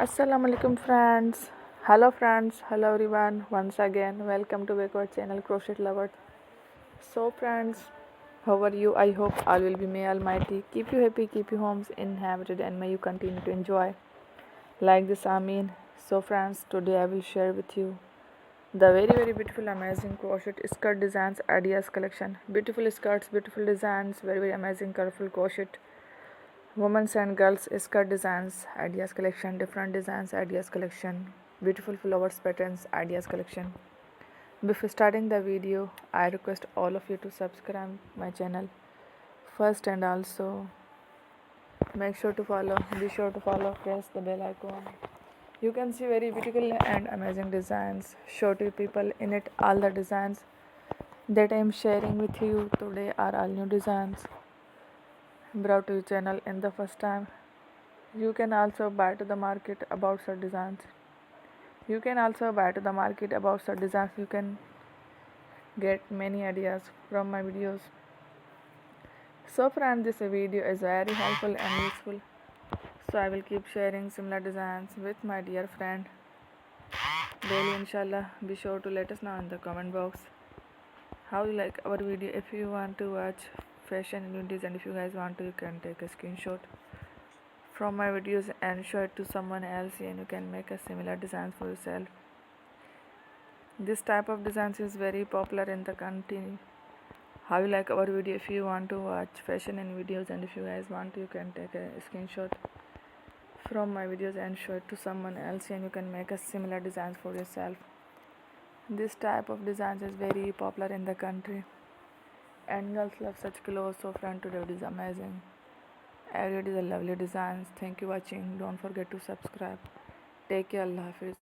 Assalamu alaikum friends. Hello everyone. Once again, welcome to back our channel Crochet Lover. So friends, how are you? I hope all will be may Almighty keep you happy, keep you homes inhabited, and may you continue to enjoy like this. Amin. So friends, today I will share with you the very beautiful, amazing crochet skirt designs ideas collection. Beautiful skirts, beautiful designs, very amazing, colorful crochet. Women's and girls skirt designs ideas collection, different designs ideas collection, beautiful flowers patterns ideas collection. Before starting the video, I request all of you to subscribe my channel first, and also be sure to follow, press the bell icon. You can see very beautiful and amazing designs. Show to people in it. All the designs that I am sharing with you today are all new designs brought to your channel in the first time. You can also buy to the market about such designs. You can get many ideas from my videos. So friends, this video is very helpful and useful. So I will keep sharing similar designs with my dear friend daily, inshallah. Be sure to let us know in the comment box how you like our video. If you want to watch fashion videos, and if you guys want to, you can take a screenshot from my videos and show it to someone else, and you can make a similar designs for yourself. This type of designs is very popular in the country. How you like our video? If you want to watch fashion and videos, and if you guys want to, you can take a screenshot from my videos and show it to someone else, and you can make a similar designs for yourself. This type of designs is very popular in the country, and girls love such clothes. So friend, today it is amazing. Every day is a lovely designs. Thank you watching. Don't forget to subscribe. Take care. Allah Hafiz.